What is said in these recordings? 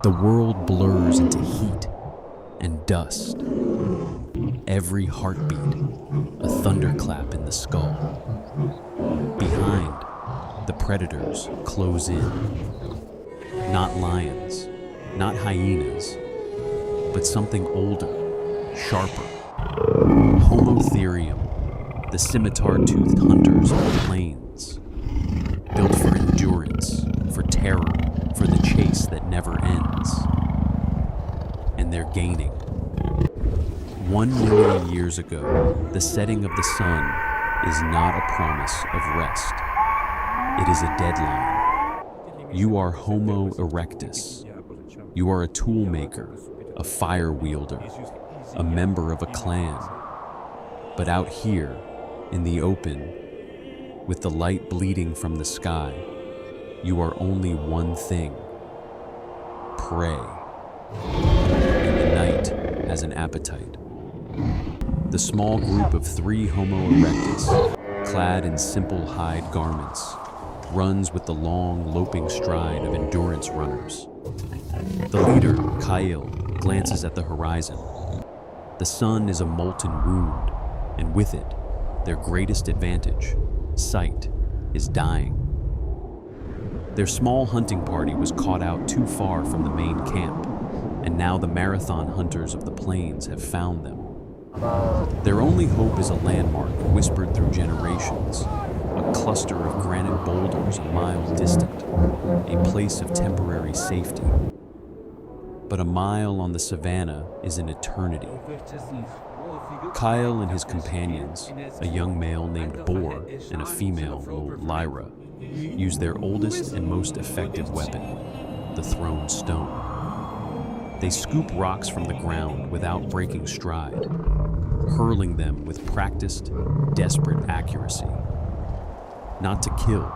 The world blurs into heat and dust. Every heartbeat, a thunderclap in the skull. Behind, the predators close in. Not lions, not hyenas, but something older, sharper. Homotherium, the scimitar-toothed hunters of the plains. Built for endurance, for terror, for the chase that never ends. And they're gaining. 1 million years ago, the setting of the sun is not a promise of rest. It is a deadline. You are Homo erectus. You are a tool maker, a fire wielder, a member of a clan. But out here, in the open, with the light bleeding from the sky, you are only one thing: prey. And the night has an appetite. The small group of 3 Homo erectus, clad in simple hide garments, runs with the long, loping stride of endurance runners. The leader, Kyle, glances at the horizon. The sun is a molten wound, and with it, their greatest advantage, sight, is dying. Their small hunting party was caught out too far from the main camp, and now the marathon hunters of the plains have found them. Their only hope is a landmark whispered through generations, a cluster of granite boulders a mile distant, a place of temporary safety. But a mile on the savanna is an eternity. Kyle and his companions, a young male named Boar and a female named Lyra, use their oldest and most effective weapon, the thrown stone. They scoop rocks from the ground without breaking stride, hurling them with practiced, desperate accuracy. Not to kill,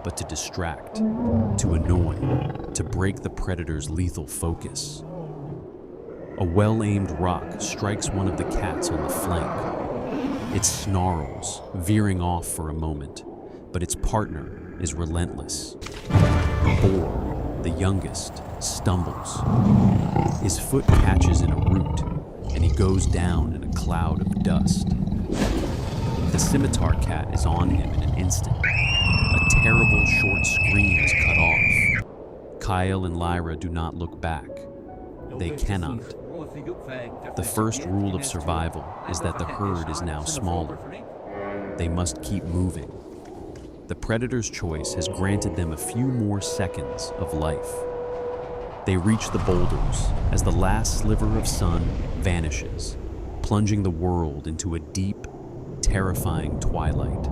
but to distract, to annoy, to break the predator's lethal focus. A well-aimed rock strikes one of the cats on the flank. It snarls, veering off for a moment, but its partner is relentless. Boar, the youngest, stumbles. His foot catches in a root, and he goes down in a cloud of dust. The scimitar cat is on him in an instant. A terrible short scream is cut off. Kyle and Lyra do not look back. They cannot. The first rule of survival is that the herd is now smaller. They must keep moving. The predator's choice has granted them a few more seconds of life. They reach the boulders as the last sliver of sun vanishes, plunging the world into a deep, terrifying twilight.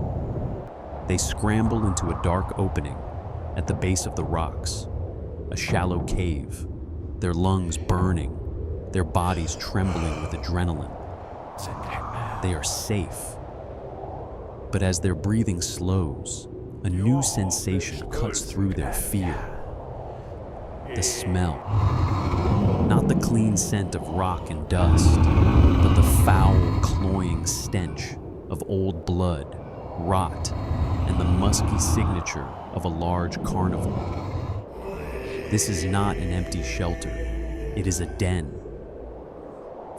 They scramble into a dark opening at the base of the rocks, a shallow cave, their lungs burning, their bodies trembling with adrenaline. They are safe. But as their breathing slows, a new sensation cuts through their fear. The smell. Not the clean scent of rock and dust, but the foul, cloying stench of old blood, rot, and the musky signature of a large carnivore. This is not an empty shelter. It is a den.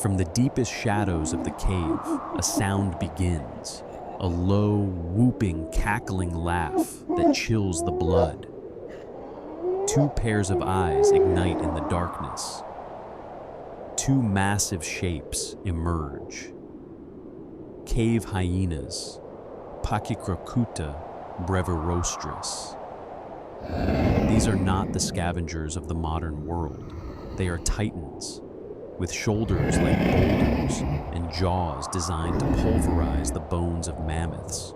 From the deepest shadows of the cave, a sound begins. A low, whooping, cackling laugh that chills the blood. 2 pairs of eyes ignite in the darkness. 2 massive shapes emerge. Cave hyenas, Pachycrocuta brevirostris. These are not the scavengers of the modern world. They are titans, with shoulders like boulders and jaws designed to pulverize the bones of mammoths.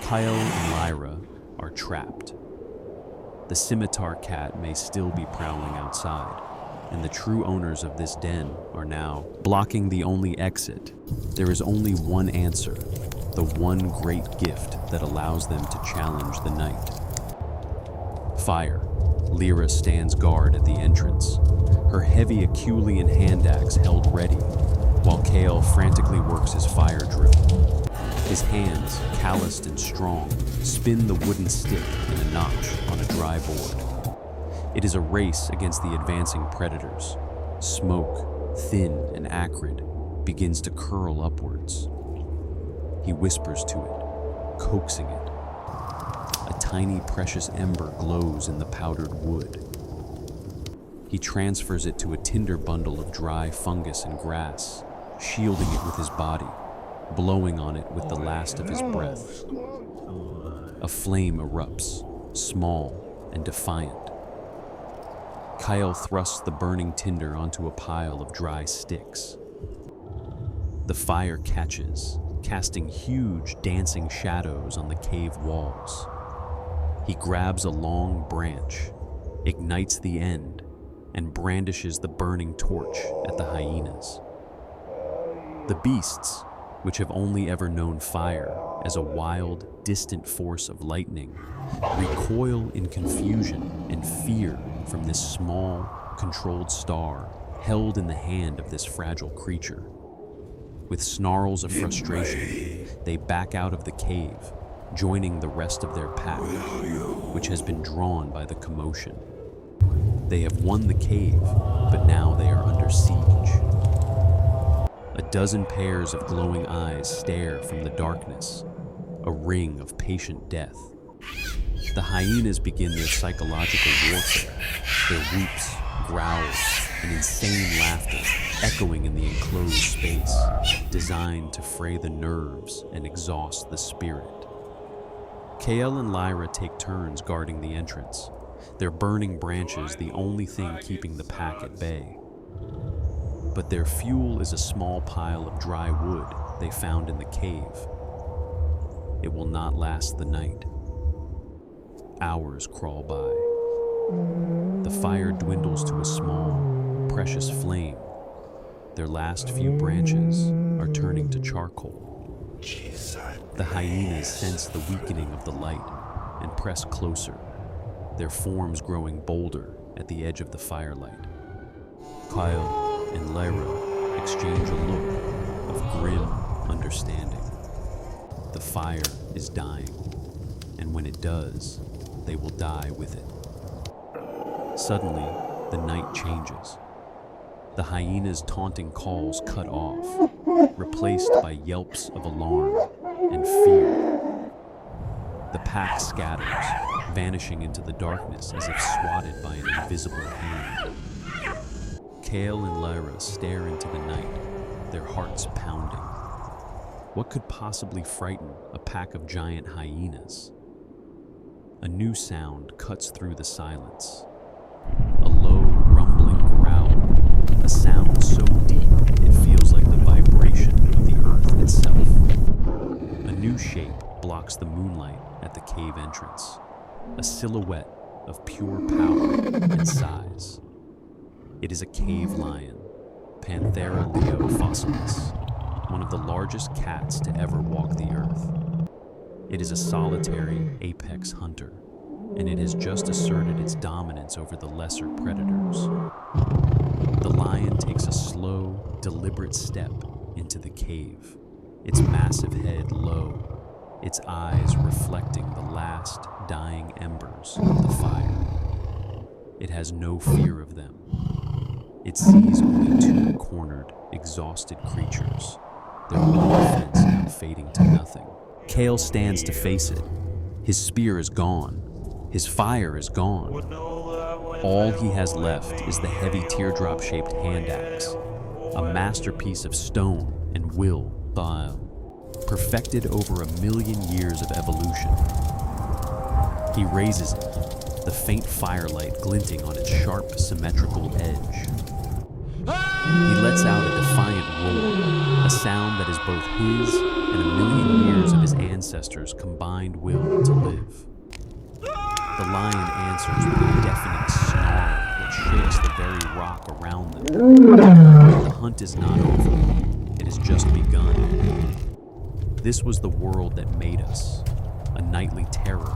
Kyle and Lyra are trapped. The scimitar cat may still be prowling outside, and the true owners of this den are now blocking the only exit. There is only one answer, the one great gift that allows them to challenge the night. Fire. Lyra stands guard at the entrance, her heavy Aculean hand axe held ready, while Kale frantically works his fire drill. His hands, calloused and strong, spin the wooden stick in a notch on a dry board. It is a race against the advancing predators. Smoke, thin and acrid, begins to curl upwards. He whispers to it, coaxing it. A tiny precious ember glows in the powdered wood. He transfers it to a tinder bundle of dry fungus and grass, shielding it with his body, blowing on it with the last of his breath. A flame erupts, small and defiant. Kyle thrusts the burning tinder onto a pile of dry sticks. The fire catches, casting huge dancing shadows on the cave walls. He grabs a long branch, ignites the end, and brandishes the burning torch at the hyenas. The beasts, which have only ever known fire as a wild, distant force of lightning, recoil in confusion and fear from this small, controlled star held in the hand of this fragile creature. With snarls of frustration, they back out of the cave, joining the rest of their pack, which has been drawn by the commotion. They have won the cave, but now they are under siege. A dozen pairs of glowing eyes stare from the darkness, a ring of patient death. The hyenas begin their psychological warfare, their whoops, growls, and insane laughter echoing in the enclosed space, designed to fray the nerves and exhaust the spirit. Kale and Lyra take turns guarding the entrance, their burning branches the only thing keeping the pack at bay. But their fuel is a small pile of dry wood they found in the cave. It will not last the night. Hours crawl by. The fire dwindles to a small, precious flame. Their last few branches are turning to charcoal. The hyenas sense the weakening of the light and press closer, their forms growing bolder at the edge of the firelight. Kyle and Lyra exchange a look of grim understanding. The fire is dying, and when it does, they will die with it. Suddenly, the night changes. The hyenas' taunting calls cut off, replaced by yelps of alarm and fear. The pack scatters, vanishing into the darkness as if swatted by an invisible hand. Kale and Lyra stare into the night, their hearts pounding. What could possibly frighten a pack of giant hyenas? A new sound cuts through the silence. A low, rumbling growl, a sound so deep it feels like the vibration of the earth itself. A new shape blocks the moonlight at the cave entrance, a silhouette of pure power and size. It is a cave lion, Panthera leo fossilis, one of the largest cats to ever walk the earth. It is a solitary apex hunter, and it has just asserted its dominance over the lesser predators. The lion takes a slow, deliberate step into the cave, its massive head low, its eyes reflecting the last dying embers of the fire. It has no fear of them. It sees only two cornered, exhausted creatures, their one defense now fading to nothing. Kale stands to face it. His spear is gone. His fire is gone. All he has left is the heavy teardrop-shaped hand axe, a masterpiece of stone and will, perfected over 1,000,000 years of evolution. He raises it, the faint firelight glinting on its sharp, symmetrical edge. He lets out a defiant roar, a sound that is both his and 1,000,000 years of his ancestors' combined will to live. The lion answers with a deafening snarl that shakes the very rock around them. The hunt is not over. It has just begun. This was the world that made us, a nightly terror,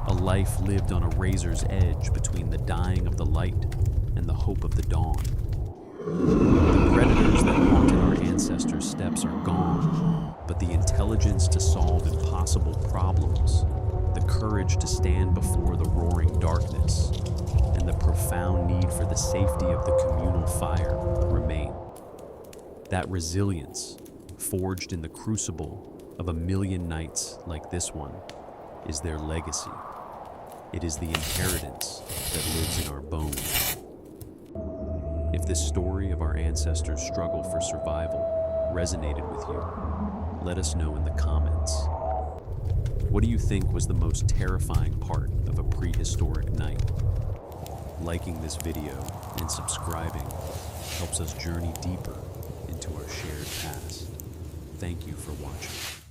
a life lived on a razor's edge between the dying of the light and the hope of the dawn. The predators that haunted our ancestors' steps are gone, but the intelligence to solve impossible problems, the courage to stand before the roaring darkness, and and the profound need for the safety of the communal fire remain. That resilience, forged in the crucible of a million nights like this one, is their legacy. It is the inheritance that lives in our bones. If this story of our ancestors' struggle for survival resonated with you, let us know in the comments. What do you think was the most terrifying part of a prehistoric night? Liking this video and subscribing helps us journey deeper into our shared past. Thank you for watching.